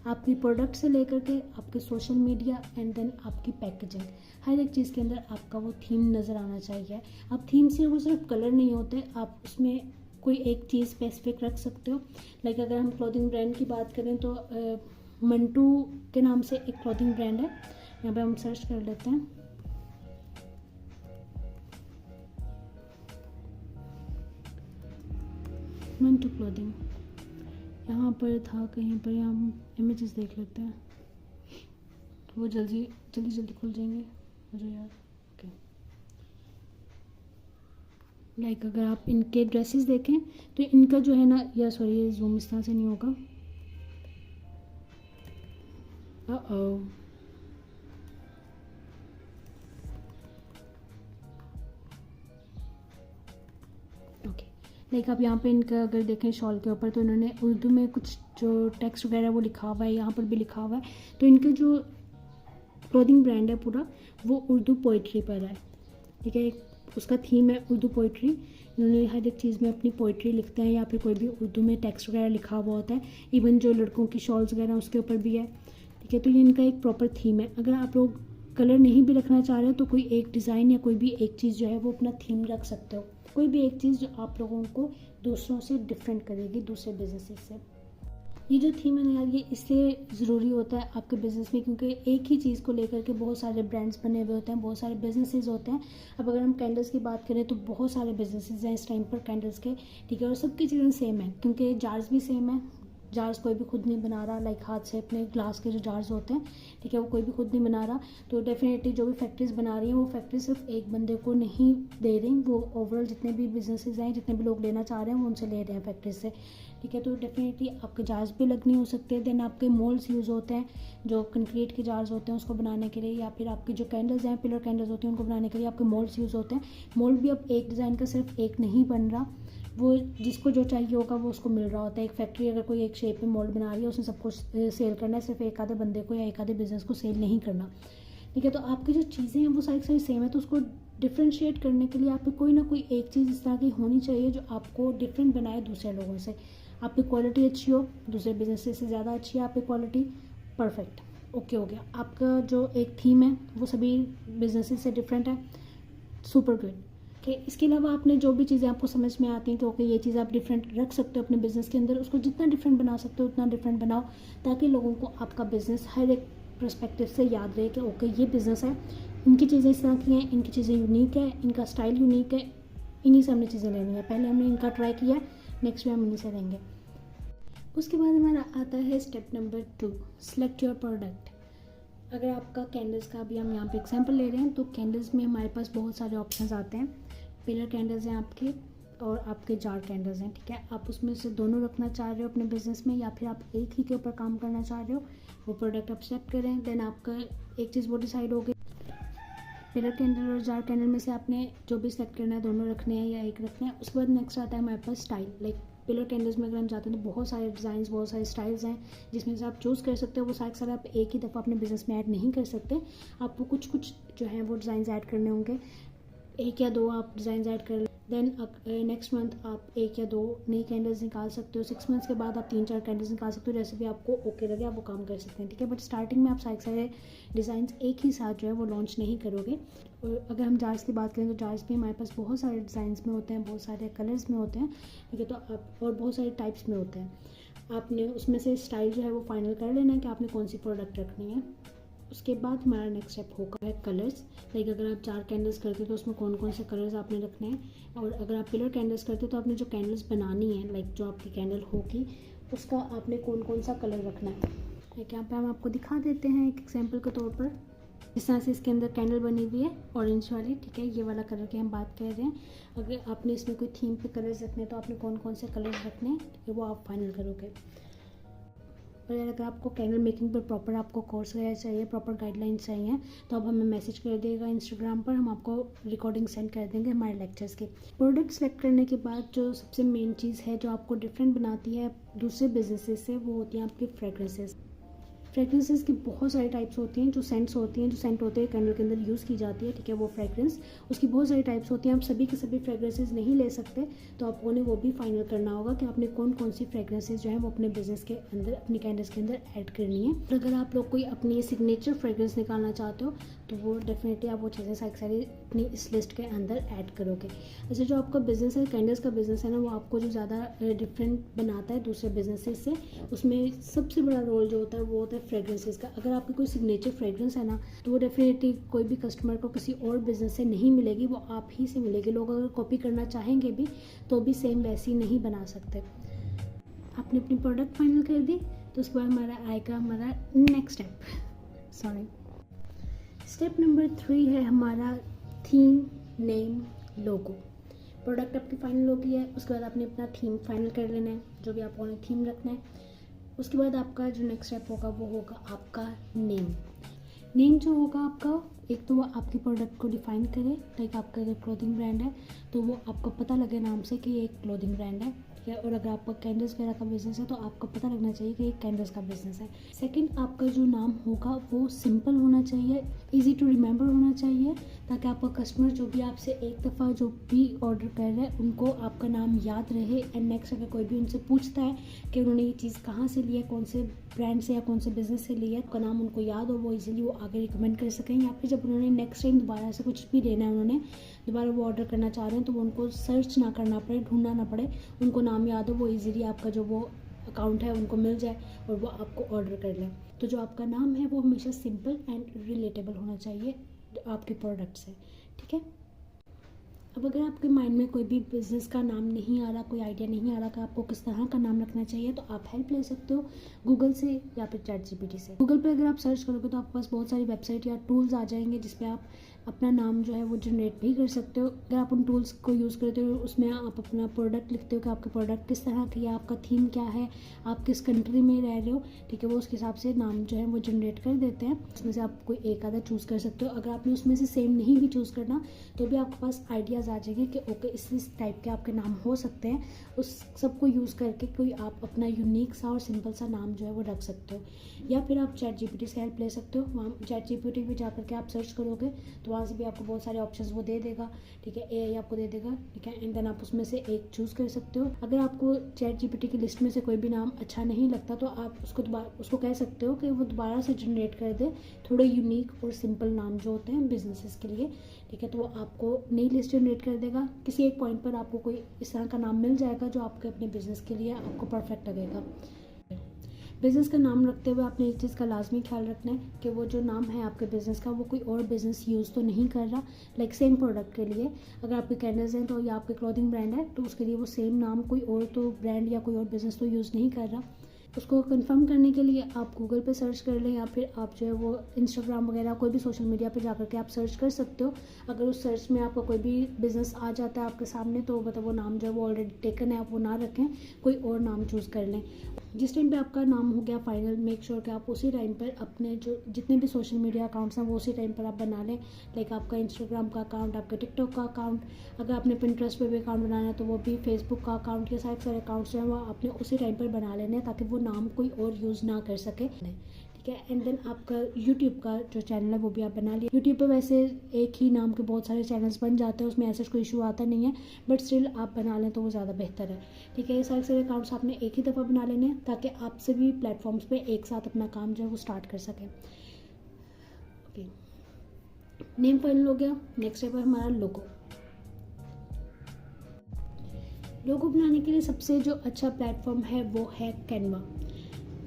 Speaker 1: आपकी प्रोडक्ट से लेकर के आपके सोशल मीडिया एंड देन आपकी पैकेजिंग, हर एक चीज़ के अंदर आपका वो थीम नज़र आना चाहिए। अब थीम से वो सिर्फ कलर नहीं होते, आप उसमें कोई एक चीज़ स्पेसिफिक रख सकते हो। लाइक अगर हम क्लोथिंग ब्रांड की बात करें तो मंटू के नाम से एक क्लोथिंग ब्रांड है, यहाँ पे हम सर्च कर लेते हैं। मंटू क्लोथिंग यहाँ पर था कहीं पर, हम इमेजेस देख लेते हैं। वो जल्दी जल्दी खुल जाएंगे। अरे यार, ओके। लाइक अगर आप इनके ड्रेसेस देखें तो इनका जो है ना, या सॉरी ये जूम इस तरह से नहीं होगा। ओके, लाइक आप यहाँ पे इनका अगर देखें शॉल के ऊपर, तो इन्होंने उर्दू में कुछ जो टेक्स्ट वगैरह वो लिखा हुआ है, यहाँ पर भी लिखा हुआ है। तो इनका जो क्लोथिंग ब्रांड है पूरा, वो उर्दू पोइट्री पर है, ठीक है। उसका थीम है उर्दू पोइट्री। इन्होंने हर एक चीज़ में अपनी पोइट्री लिखते हैं, या फिर कोई भी उर्दू में टेक्स्ट वगैरह लिखा हुआ होता है। इवन जो लड़कों की शॉल्स वगैरह उसके ऊपर भी है, ठीक है। तो ये इनका एक प्रॉपर थीम है। अगर आप लोग कलर नहीं भी रखना चाह रहे हो तो कोई एक डिज़ाइन या कोई भी एक चीज़ जो है वो अपना थीम रख सकते हो। कोई भी एक चीज़ जो आप लोगों को दूसरों से डिफरेंट करेगी, दूसरे बिजनेसेस से। ये जो थीम है ना यार, ये इसलिए ज़रूरी होता है आपके बिज़नेस में, क्योंकि एक ही चीज़ को लेकर के बहुत सारे ब्रांड्स बने हुए होते हैं, बहुत सारे बिजनेसेस होते हैं। अब अगर हम कैंडल्स की बात करें तो बहुत सारे बिजनेसेस हैं इस टाइम पर कैंडल्स के, ठीक है। और सबकी चीज़ें सेम है, क्योंकि जार्स भी सेम है। जार्स कोई भी खुद नहीं बना रहा, लाइक हाथ से अपने ग्लास के जो जार्स होते हैं, ठीक है, वो कोई भी खुद नहीं बना रहा। तो डेफिनेटली जो भी फैक्ट्रीज बना रही हैं, वो फैक्ट्री सिर्फ एक बंदे को नहीं दे रही, वो ओवरऑल जितने भी बिजनेसेस हैं, जितने भी लोग लेना चाह रहे हैं, वो उनसे ले रहे हैं फैक्ट्री से, ठीक है। तो डेफिनेटली आपके जार्स भी लगनी हो सकते हैं। देन आपके मोल्ड्स यूज़ होते हैं, जो कंक्रीट के जार्स होते हैं उसको बनाने के लिए, या फिर आपकी जो कैंडल्स हैं, पिलर कैंडल्स होती हैं, उनको बनाने के लिए आपके मोल्ड्स यूज़ होते हैं। मोल्ड भी अब एक डिज़ाइन का सिर्फ एक नहीं बन रहा, वो जिसको जो चाहिए होगा वो उसको मिल रहा होता है। एक फैक्ट्री अगर कोई एक शेप में मोल्ड बना रही है, उसने सब कुछ सेल करना है, सिर्फ एक आधे बंदे को या एक आधे बिजनेस को सेल नहीं करना, ठीक है। तो आपकी जो चीज़ें हैं वो सारी सारी सेम है, तो उसको डिफ्रेंशिएट करने के लिए आपको कोई ना कोई एक चीज़ इस तरह की होनी चाहिए जो आपको डिफरेंट बनाए दूसरे लोगों से। आपकी क्वालिटी अच्छी हो, दूसरे बिजनेस से ज़्यादा अच्छी है आपकी क्वालिटी, परफेक्ट, ओके हो गया। आपका जो एक थीम है वो सभी बिजनेसेस से डिफरेंट है, सुपर गुड। कि इसके अलावा आपने जो भी चीज़ें आपको समझ में आती हैं कि ओके ये चीज़ आप डिफरेंट रख सकते हो अपने बिज़नेस के अंदर, उसको जितना डिफरेंट बना सकते हो उतना डिफरेंट बनाओ, ताकि लोगों को आपका बिज़नेस हर एक पर्सपेक्टिव से याद रहे कि ओके ये बिज़नेस है, इनकी चीज़ें इस तरह की हैं, इनकी चीज़ें यूनिक है, इनका स्टाइल यूनिक है, इन्हीं से हमने चीज़ें लेनी है। पहले हमने इनका ट्राई किया है, नेक्स्ट में हम इन्हीं से लेंगे। उसके बाद हमारा आता है step number 2, select your product. अगर आपका कैंडल्स का भी हम यहाँ पे एग्जांपल ले रहे हैं, तो कैंडल्स में हमारे पास बहुत सारे ऑप्शंस आते हैं। पिलर कैंडल्स हैं आपके, और आपके जार कैंडल्स हैं, ठीक है। आप उसमें से दोनों रखना चाह रहे हो अपने बिजनेस में, या फिर आप एक ही के ऊपर काम करना चाह रहे हो, वो प्रोडक्ट आप सेलेक्ट करें। देन आपका एक चीज़ वो डिसाइड हो गई, पिलर कैंडल और जार कैंडल में से आपने जो भी सेलेक्ट करना है, दोनों रखने हैं या एक रखने हैं। उसके बाद नेक्स्ट आता है हमारे पास स्टाइल। लाइक पिलर कैंडल्स में अगर हम जाते हैं तो बहुत सारे डिज़ाइंस, बहुत सारे स्टाइल्स हैं, जिसमें से आप चूज़ कर सकते हो। वो सारे आप एक ही दफ़ा अपने बिजनेस में ऐड नहीं कर सकते, आपको कुछ जो है वो डिज़ाइंस ऐड करने होंगे। एक या दो आप डिज़ाइन ऐड कर लें। देन नेक्स्ट मंथ आप एक या दो नई कैंडल्स निकाल सकते हो। 6 मंथ्स के बाद आप 3-4 कैंडल्स निकाल सकते हो, जैसे भी आपको ओके लगे आप वो काम कर सकते हैं, ठीक है। बट स्टार्टिंग में आप सारे डिज़ाइंस एक ही साथ जो है वो लॉन्च नहीं करोगे। और अगर हम जार्स की बात करें तो जार्स भी हमारे पास बहुत सारे डिज़ाइंस में होते हैं, बहुत सारे कलर्स में होते हैं, ठीक है। तो आप और बहुत सारे टाइप्स में होते हैं, आपने उसमें से स्टाइल जो है वो फाइनल कर लेना है कि आपने कौन सी प्रोडक्ट रखनी है। उसके बाद हमारा नेक्स्ट स्टेप होगा है कलर्स। लाइक अगर आप 4 कैंडल्स करते हो तो उसमें कौन कौन से कलर्स आपने रखने हैं, और अगर आप पिलर कैंडल्स करते हो तो आपने जो कैंडल्स बनानी है, लाइक जो आपकी कैंडल होगी, उसका आपने कौन कौन सा कलर रखना है। लाइक यहाँ पे हम आपको दिखा देते हैं एक एग्जांपल के तौर पर। जिस तरह से इसके अंदर कैंडल बनी हुई है ऑरेंज वाली, ठीक है, ये वाला कलर की हम बात कर रहे हैं। अगर आपने इसमें कोई थीम पे कलर्स रखने हैं तो आपने कौन कौन से कलर्स रखने हैं, ठीक है, वो आप फाइनल करोगे। और अगर आपको कैंडल मेकिंग पर प्रॉपर आपको कोर्स वगैरह चाहिए, प्रॉपर गाइडलाइंस चाहिए, तो आप हमें मैसेज कर दिएगा इंस्टाग्राम पर, हम आपको रिकॉर्डिंग सेंड कर देंगे हमारे लेक्चर्स की। प्रोडक्ट सेलेक्ट करने के बाद जो सबसे मेन चीज़ है जो आपको डिफरेंट बनाती है दूसरे बिजनेसेस से, वो होती हैं आपकी फ्रेगरेंसेस। फ्रेगरेंसेस की बहुत सारी टाइप्स होती हैं, जो सेंट्स होती हैं, जो सेंट होते हैं कैंडल के अंदर यूज़ की जाती है, ठीक है, वो फ्रेगरेंस, उसकी बहुत सारी टाइप्स होती हैं। आप सभी के सभी फ्रेगरेंसेस नहीं ले सकते, तो आपको ने वो भी फाइनल करना होगा कि आपने कौन कौन सी फ्रेगरेंसेस जो है वो अपने बिजनेस के अंदर, अपनी कैंडल्स के अंदर ऐड करनी है। और अगर आप लोग कोई अपनी सिग्नेचर फ्रेगरेंस निकालना चाहते हो तो वो डेफिनेटली आप वो चीज़ें सारी अपनी इस लिस्ट के अंदर ऐड करोगे। अच्छा, जो आपका बिजनेस है, कैंडल्स का बिजनेस है ना, वो आपको जो ज़्यादा डिफरेंट बनाता है दूसरे बिजनेसेस से, उसमें सबसे बड़ा रोल जो होता है वो होता है फ्रेगरेंसेस का। अगर आपकी कोई सिग्नेचर फ्रेगरेंस है ना, तो वो डेफिनेटली कोई भी कस्टमर को किसी और बिजनेस से नहीं मिलेगी, वो आप ही से मिलेगी। लोग अगर कॉपी करना चाहेंगे भी तो भी सेम वैसी नहीं बना सकते। आपने अपनी प्रोडक्ट फाइनल कर दी, तो उसके बाद हमारा आएगा हमारा next step, sorry step number 3 है हमारा थीम, नेम, लोगो। प्रोडक्ट आपकी फाइनल हो गई है, उसके बाद आपने अपना थीम फाइनल कर लेना है, जो भी आपको थीम रखना है। उसके बाद आपका जो नेक्स्ट स्टेप होगा वो होगा आपका नेम। नेम जो होगा आपका, एक तो वो आपके प्रोडक्ट को डिफाइन करे, लाइक आपका अगर क्लोथिंग ब्रांड है तो वो आपको पता लगे नाम से कि ये एक क्लोथिंग ब्रांड है, ठीक है। और अगर आपका कैंडल्स वगैरह का बिजनेस है तो आपको पता लगना चाहिए कि ये कैंडल्स का बिजनेस है। सेकंड, आपका जो नाम होगा वो सिंपल होना चाहिए, इजी टू रिमेंबर होना चाहिए, ताकि आपका कस्टमर जो भी आपसे एक दफ़ा जो भी ऑर्डर कर रहे हैं उनको आपका नाम याद रहे। एंड नेक्स्ट अगर कोई भी उनसे पूछता है कि उन्होंने ये चीज़ कहाँ से ली है, कौन से ब्रांड से या कौन से बिजनेस से ली है, आपका नाम उनको याद हो, वो इजीली वो आगे रिकमेंड कर सकें। या फिर जब उन्होंने नेक्स्ट टाइम दोबारा से कुछ भी लेना है, उन्होंने दोबारा वो ऑर्डर करना चाह रहे हैं, तो वो उनको सर्च ना करना पड़े, ढूंढना ना पड़े, उनको नाम याद हो, वो इजीली आपका जो वो अकाउंट है उनको मिल जाए और वो आपको ऑर्डर कर लें। तो जो आपका नाम है वो हमेशा सिंपल एंड रिलेटेबल होना चाहिए आपके प्रोडक्ट से, ठीक है। अब अगर आपके माइंड में कोई भी बिज़नेस का नाम नहीं आ रहा, कोई आइडिया नहीं आ रहा कि आपको किस तरह का नाम रखना चाहिए, तो आप हेल्प ले सकते हो गूगल से या फिर ChatGPT से। गूगल पे अगर आप सर्च करोगे तो आपके पास बहुत सारी वेबसाइट या टूल्स आ जाएंगे जिस पे आप अपना नाम जो है वो जनरेट भी कर सकते हो। अगर आप उन टूल्स को यूज़ करते हो, उसमें आप अपना प्रोडक्ट लिखते हो कि आपका प्रोडक्ट किस तरह की है, आपका थीम क्या है, आप किस कंट्री में रह रहे हो, ठीक है, वो उसके हिसाब से नाम जो है वो जनरेट कर देते हैं। उसमें से आप कोई एक आधा चूज़ कर सकते हो। अगर आपने उसमें से सेम नहीं भी चूज़ करना तो भी आपके पास आइडियाज़ आ जाएंगे कि ओके इस टाइप के आपके नाम हो सकते हैं। उस सबको यूज़ करके कोई आप अपना यूनिक सा और सिंपल सा नाम जो है वो रख सकते हो। या फिर आप ChatGPT से हेल्प ले सकते हो। वहाँ ChatGPT पे जा करके आप सर्च करोगे तो वहाँ से भी आपको बहुत सारे ऑप्शंस वो दे देगा, ठीक है, AI आपको दे देगा, ठीक है। एंड देन आप उसमें से एक चूज़ कर सकते हो। अगर आपको ChatGPT की लिस्ट में से कोई भी नाम अच्छा नहीं लगता तो आप उसको कह सकते हो कि वो दोबारा से जनरेट कर दे थोड़े यूनिक और सिंपल नाम जो होते हैं बिजनेसेस के लिए, ठीक है। तो वो आपको नई लिस्ट जनरेट कर देगा। किसी एक पॉइंट पर आपको कोई इस तरह का नाम मिल जाएगा जो आपके अपने बिजनेस के लिए आपको परफेक्ट लगेगा। बिज़नेस का नाम रखते हुए आपने एक चीज़ का लाजमी ख्याल रखना है कि वो जो नाम है आपके बिज़नेस का वो कोई और बिज़नेस यूज़ तो नहीं कर रहा। लाइक सेम प्रोडक्ट के लिए अगर आपके कैंडल्स हैं तो या आपके क्लॉथिंग ब्रांड है तो उसके लिए वो सेम नाम कोई और तो ब्रांड या कोई और बिज़नेस तो यूज़ नहीं कर रहा। उसको कंफर्म करने के लिए आप गूगल पे सर्च कर लें या फिर आप जो है वो इंस्टाग्राम वगैरह कोई भी सोशल मीडिया पे जाकर के आप सर्च कर सकते हो। अगर उस सर्च में आपका कोई भी बिज़नेस आ जाता है आपके सामने तो मतलब वो नाम जो है वो ऑलरेडी टेकन है, आप वो ना रखें, कोई और नाम चूज़ कर लें। जिस टाइम पे आपका नाम हो गया फाइनल, मेक श्योर कि आप उसी टाइम पर अपने जो जितने भी सोशल मीडिया अकाउंट्स हैं वो उसी टाइम पर आप बना लें। लाइक आपका इंस्टाग्राम का अकाउंट, आपका टिकटॉक का अकाउंट, अगर आपने पिंटरेस्ट पे भी अकाउंट बनाना है तो वो भी, फेसबुक का अकाउंट, ये सारे अकाउंट्स जो हैं वो आपने उसी टाइम पर बना लेने हैं ताकि वो नाम कोई और यूज़ ना कर सके, ठीक है। एंड देन आपका यूट्यूब का जो चैनल है वो भी आप बना लिया। यूट्यूब पे वैसे एक ही नाम के बहुत सारे चैनल्स बन जाते हैं, उसमें ऐसा कोई इशू आता नहीं है, बट स्टिल आप बना लें तो वो ज़्यादा बेहतर है, ठीक है। ये सारे अकाउंट्स आपने एक ही दफ़ा बना लेने हैं ताकि आप सभी प्लेटफॉर्म्स पे एक साथ अपना काम जो है वो स्टार्ट कर सकें। ओके, नेम फाइनल हो गया। नेक्स्ट स्टेप है हमारा लोगो। लोगो बनाने के लिए सबसे जो अच्छा प्लेटफॉर्म है वो है कैनवा।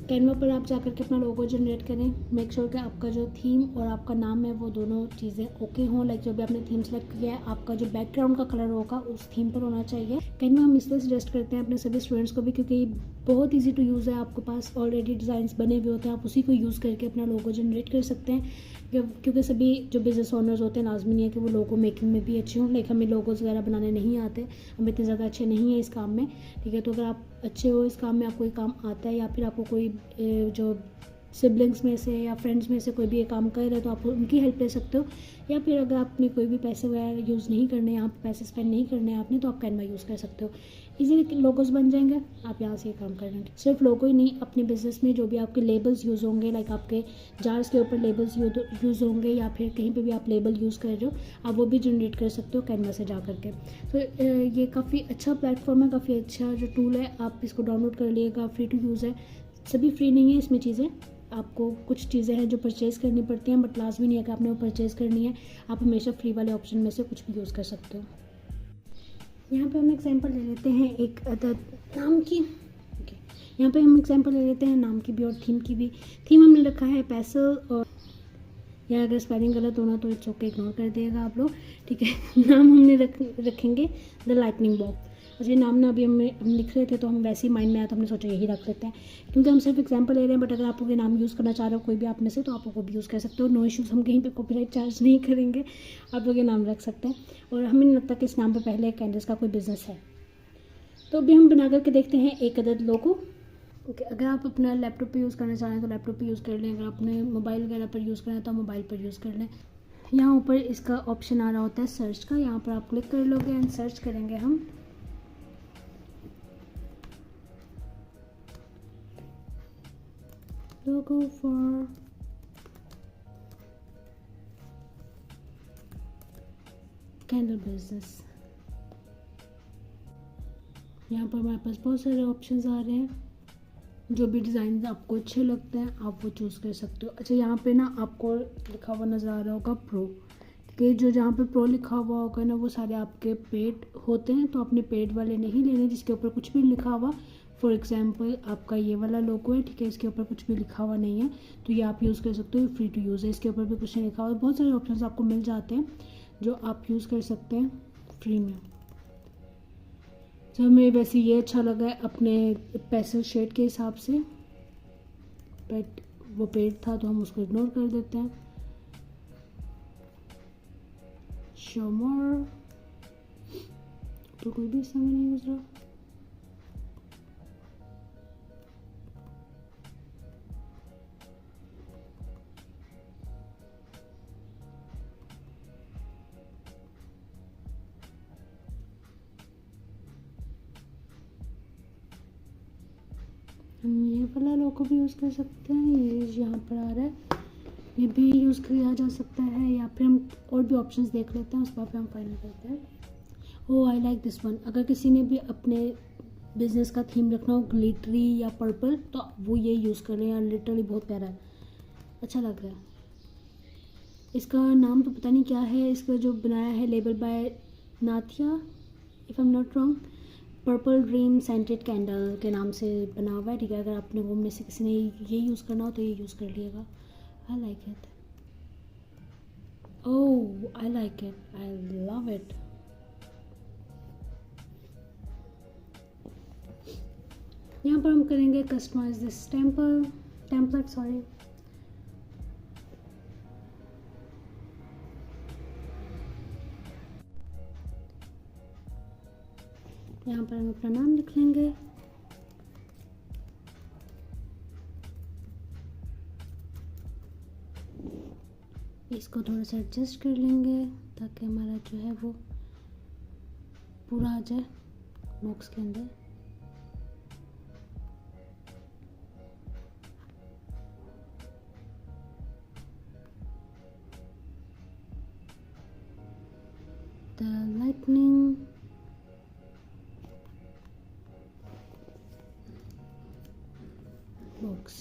Speaker 1: कैनवा पर आप जाकर के अपना लोगो जनरेट करें। मेक श्योर कि आपका जो थीम और आपका नाम है वो दोनों चीज़ें ओके हों। लाइक जो भी आपने थीम सेलेक्ट किया है आपका जो बैकग्राउंड का कलर होगा उस थीम पर होना चाहिए। कैनवा हम इसलिए सजेस्ट करते हैं अपने सभी स्टूडेंट्स को भी क्योंकि बहुत ईजी टू यूज़ है। आपके पास ऑलरेडी डिज़ाइंस बने हुए होते हैं, आप उसी को यूज़ करके अपना लोगो जनरेट कर सकते हैं। क्योंकि सभी जो बिज़नेस ओनर्स होते हैं लाजमी नहीं है कि वो लोगो मेकिंग में भी अच्छे हों। लाइक हमें लोगोज वगैरह बनाने नहीं आते, हम इतने ज़्यादा अच्छे नहीं हैं इस काम में, ठीक है। तो अगर आप अच्छे हो इस काम में, आपको ये काम आता है या फिर आपको कोई जो सिबलिंग्स में से या फ्रेंड्स में से कोई भी ये काम कर रहे हो तो आप उनकी हेल्प ले सकते हो। या फिर अगर आपने कोई भी पैसे वगैरह यूज़ नहीं करने, यहाँ पे पैसे स्पेंड नहीं करने आपने, तो आप कैनवा यूज़ कर सकते हो। इजीली लोगोस बन जाएंगे, आप यहाँ से ये काम कर लेंगे। सिर्फ लोगो ही नहीं, अपने बिजनेस में जो भी आपके लेबल्स यूज़ होंगे, लाइक आपके जार्स के ऊपर लेबल्स यूज़ होंगे या फिर कहीं पे भी आप लेबल यूज़ कर रहे हो, आप वो भी जनरेट कर सकते हो कैनवा से जा करके। तो ये काफ़ी अच्छा प्लेटफॉर्म है, काफ़ी अच्छा जो टूल है, आप इसको डाउनलोड कर लीजिएगा, फ्री टू यूज़ है। सभी फ्री नहीं है इसमें चीज़ें, आपको कुछ चीज़ें हैं जो परचेज़ करनी पड़ती हैं, बट लाजमी नहीं है कि आपने वो परचेज़ करनी है। आप हमेशा फ्री वाले ऑप्शन में से कुछ भी यूज़ कर सकते हो। यहाँ पे हम एग्जांपल ले लेते हैं एक नाम की। ओके, यहाँ पे हम एग्जांपल ले लेते हैं नाम की भी और थीम की भी। थीम हमने रखा है पैसल, और या अगर स्पेलिंग गलत होना तो इट्स ओके, इग्नोर कर दिएगा आप लोग, ठीक है। नाम हमने रखेंगे द लाइटनिंग बॉक्स। और ये नाम ना अभी हम लिख रहे थे तो हम वैसे ही माइंड में आया तो हमने सोचा यही रख लेते हैं, क्योंकि हम सिर्फ एग्जांपल ले रहे हैं। बट अगर आप लोग ये नाम यूज़ करना चाह रहे हो कोई भी आप में से, तो आप लोग को भी यूज़ कर सकते हो, नो इश्यूज़, हम कहीं पे कॉपीराइट चार्ज नहीं करेंगे, आप लोग ये नाम रख सकते हैं। और हमें नहीं लगता कि इस नाम पर पहले कैंडल्स का कोई बिजनेस है। तो अभी हम बना करके देखते हैं एक अदद लोगो। ओके, अगर आप अपना लैपटॉप पे यूज़ करना चाह रहे हैं तो लैपटॉप पे यूज़ कर लें, अगर अपने मोबाइल वगैरह पर यूज़ करना है तो मोबाइल पर यूज़ कर लें। यहाँ ऊपर इसका ऑप्शन आ रहा होता है सर्च का, यहाँ पर आप क्लिक कर लोगे एंड सर्च करेंगे हम लोगो फॉर कैंडल बिजनेस। यहाँ पर हमारे पास बहुत सारे ऑप्शंस आ रहे हैं, जो भी डिज़ाइन आपको अच्छे लगते हैं आप वो चूज़ कर सकते हो। अच्छा, यहाँ पे ना आपको लिखा हुआ नज़र आ रहा होगा प्रो, कि जो जहाँ पे प्रो लिखा हुआ होगा ना वो सारे आपके पेड होते हैं, तो अपने पेड वाले नहीं लेने जिसके ऊपर कुछ भी लिखा हुआ। फॉर एग्जांपल आपका ये वाला लोगो है, ठीक है, इसके ऊपर कुछ भी लिखा हुआ नहीं है तो ये आप यूज़ कर सकते हो, फ्री टू यूज़ है, इसके ऊपर भी कुछ नहीं लिखा हुआ। बहुत सारे ऑप्शन आपको मिल जाते हैं जो आप यूज़ कर सकते हैं फ्री में। तो हमें वैसे ये अच्छा लगा है अपने पेंसिल शेड के हिसाब से, बट वो पेड था तो हम उसको इग्नोर कर देते हैं। शो मोर, तो कोई भी समय नहीं गुजरा। हम ये वाला लोगो भी यूज़ कर सकते हैं, ये यहाँ पर आ रहा है, ये भी यूज़ किया जा सकता है, या फिर हम और भी ऑप्शंस देख लेते हैं, उस पर हम फाइनल करते हैं। ओह आई लाइक दिस वन। अगर किसी ने भी अपने बिजनेस का थीम रखना हो ग्लिटरी या पर्पल तो वो ये यूज़ कर लें यार, लिटरली बहुत प्यारा है, अच्छा लग रहा है। इसका नाम तो पता नहीं क्या है, इसका जो बनाया है label by Nathiya if I am not wrong, purple dream scented candle के नाम से बना हुआ है, ठीक है। अगर अपने रूम में से किसी ने ये यूज़ करना हो तो ये यूज़ कर लिएगा। I like it, oh I like it, I love it. यहाँ पर हम करेंगे कस्टमाइज दिस टेम्पलेट सॉरी। यहाँ पर हम अपना नाम लिख लेंगे, इसको थोड़ा सा एडजस्ट कर लेंगे ताकि हमारा जो है वो पूरा आ जाए बॉक्स के अंदर। The lightning box,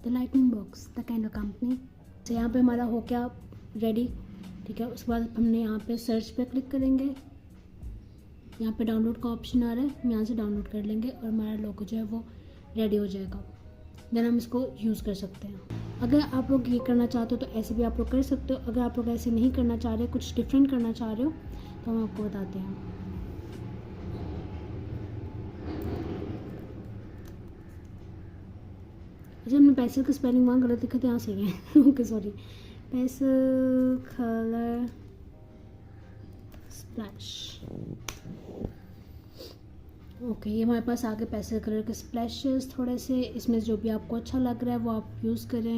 Speaker 1: the lightning box the candle company. तो यहाँ पे हमारा हो गया रेडी, ठीक है। उसके बाद हमने यहाँ पे सर्च पे क्लिक करेंगे, यहाँ पे डाउनलोड का ऑप्शन आ रहा है, हम यहाँ से डाउनलोड कर लेंगे और हमारा लोगो जो है वो रेडी हो जाएगा। देन हम इसको यूज़ कर सकते हैं। अगर आप लोग ये करना चाहते हो तो ऐसे भी आप लोग कर सकते हो, अगर आप लोग ऐसे नहीं करना चाह रहे, कुछ डिफरेंट करना चाह रहे हो तो हम आपको बताते हैं। अच्छा, हमने पेंसिल का स्पेलिंग वहाँ गलत लिखा था, यहाँ सही है okay sorry. Pencil colour splash, okay ये हमारे पास आगे पेंसिल कलर के स्प्लैशेस थोड़े से, इसमें जो भी आपको अच्छा लग रहा है वो आप यूज़ करें।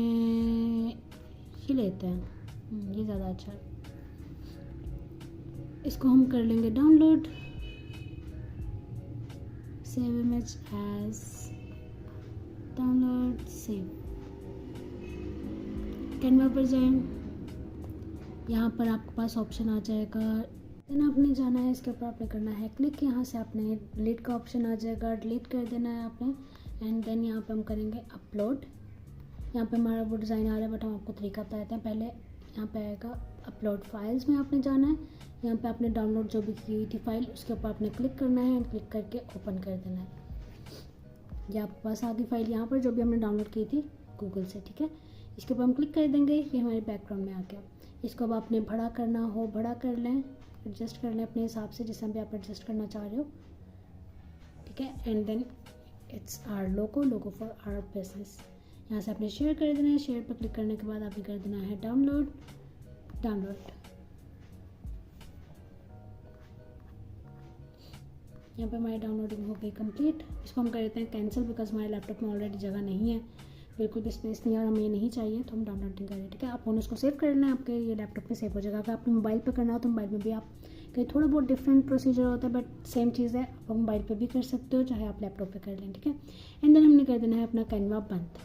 Speaker 1: ये लेते हैं, ये ज़्यादा अच्छा है। इसको हम कर लेंगे download, save image as download save. Canva पर जाएं, यहाँ पर आपके पास ऑप्शन आ जाएगा, देन आपने जाना है इसके ऊपर, आपने करना है क्लिक, यहाँ से आपने डिलीट का ऑप्शन आ जाएगा, डिलीट कर देना है आपने। एंड देन यहाँ पे हम करेंगे अपलोड। यहाँ पे हमारा वो डिज़ाइन आ रहा है बट हम आपको तरीका बताते हैं। पहले यहाँ पे आएगा अपलोड फाइल्स में आपने जाना है। यहाँ पे आपने डाउनलोड जो भी की थी फाइल उसके ऊपर आपने क्लिक करना है एंड क्लिक करके ओपन कर देना है। ये आपके पास आ गई फाइल यहाँ पर जो भी हमने डाउनलोड की थी गूगल से, ठीक है। इसके ऊपर हम क्लिक कर देंगे, ये हमारे बैकग्राउंड में आ गया। इसको अब आपने बड़ा करना हो बड़ा कर लें, एडजस्ट कर लें अपने हिसाब से जिस भी आप एडजस्ट करना चाह रहे हो, ठीक है। And then it's our logo for our business. यहाँ से आपने शेयर कर देना है। शेयर पर क्लिक करने के बाद आपने कर देना है डाउनलोड। यहाँ पे हमारी डाउनलोडिंग हो गई कंप्लीट। इसको हम कर देते हैं कैंसिल बिकॉज हमारे लैपटॉप में ऑलरेडी जगह नहीं है, बिल्कुल भी स्पेस नहीं है और हमें ये नहीं चाहिए, तो हम डाउनलोडिंग करें, ठीक है। आप फोन उसको सेव कर लेना है, आपके ये लैपटॉप में सेव हो जाएगा। अगर आपने मोबाइल पे करना हो तो मोबाइल में भी आप कहीं थोड़ा बहुत डिफरेंट प्रोसीजर होता है बट सेम चीज़ है, आप मोबाइल पे भी कर सकते हो चाहे आप लैपटॉप पे कर लें, ठीक है। एंड देन हमने कर देना है अपना कैनवा बंद।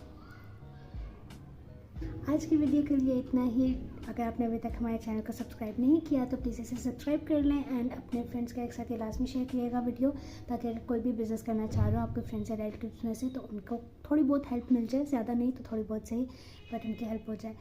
Speaker 1: आज की वीडियो के लिए इतना ही। अगर आपने अभी तक हमारे चैनल को सब्सक्राइब नहीं किया तो प्लीज़ इसे सब्सक्राइब कर लें एंड अपने फ्रेंड्स के एक साथ ये लास्ट में शेयर कीजिएगा वीडियो, ताकि अगर कोई भी बिज़नेस करना चाह रहे हो आपके फ्रेंड्स या रिलेटिव्स में से तो उनको थोड़ी बहुत हेल्प मिल जाए, ज़्यादा नहीं तो थोड़ी बहुत सही बट उनकी हेल्प हो जाए।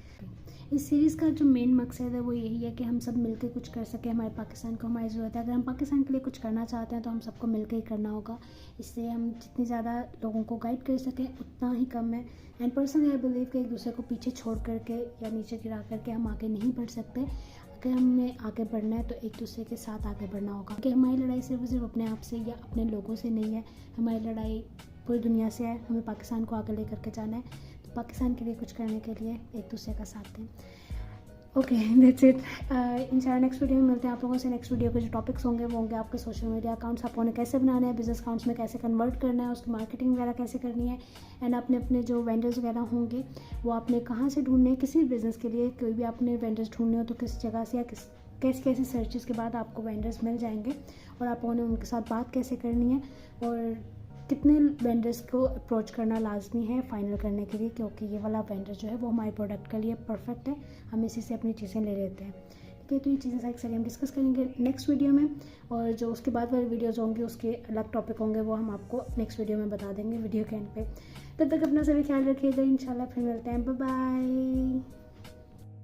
Speaker 1: इस सीरीज़ का जो मेन मकसद है वो यही है कि हम सब मिलकर कुछ कर सकें। हमारे पाकिस्तान को हमारी ज़रूरत है। अगर हम पाकिस्तान के लिए कुछ करना चाहते हैं तो हम सबको मिलकर ही करना होगा। इससे हम जितनी ज़्यादा लोगों को गाइड कर सकें उतना ही कम है। एंड पर्सनली आई बिलीव कि एक दूसरे को पीछे छोड़ करके या नीचे गिरा करके हम आगे नहीं बढ़ सकते। अगर हमें आगे बढ़ना है तो एक दूसरे के साथ आगे बढ़ना होगा, कि हमारी लड़ाई सिर्फ अपने आप से या अपने लोगों से नहीं है, हमारी लड़ाई पूरी दुनिया से है। हमें पाकिस्तान को आगे लेकर के जाना है, तो पाकिस्तान के लिए कुछ करने के लिए एक दूसरे का साथ दें। Okay, that's it. इंशाल्लाह नेक्स्ट वीडियो में मिलते हैं आप लोगों से। नेक्स्ट वीडियो के जो टॉपिक्स होंगे वो होंगे आपके सोशल मीडिया अकाउंट्स आपको उन्हें कैसे बनाना है, बिजनेस अकाउंट्स में कैसे कन्वर्ट करना है, उसकी मार्केटिंग वगैरह कैसे करनी है, एंड आपने अपने जो वेंडर्स वगैरह होंगे वो आपने कहाँ से ढूंढने हैं। किसी बिज़नेस के लिए कोई भी आपने वेंडर्स ढूंढने हो तो किस जगह से या कैसी कैसी सर्चेस के बाद आपको वेंडर्स मिल जाएंगे, और आप उन्हें उनके साथ बात कैसे करनी है, और कितने वेंडर्स को अप्रोच करना लाजमी है फाइनल करने के लिए, क्योंकि ये वाला वेंडर जो है वो हमारे प्रोडक्ट के लिए परफेक्ट है, हम इसी से अपनी चीज़ें ले लेते हैं, ठीक है। तो ये चीज़ें सारी हम डिस्कस करेंगे नेक्स्ट वीडियो में, और जो उसके बाद वाली वीडियोज़ होंगी उसके अलग टॉपिक होंगे वो हम आपको नेक्स्ट वीडियो में बता देंगे वीडियो के एंड पे। तब तक अपना सभी ख्याल रखिएगा। इंशाल्लाह फिर मिलते हैं। Bye bye.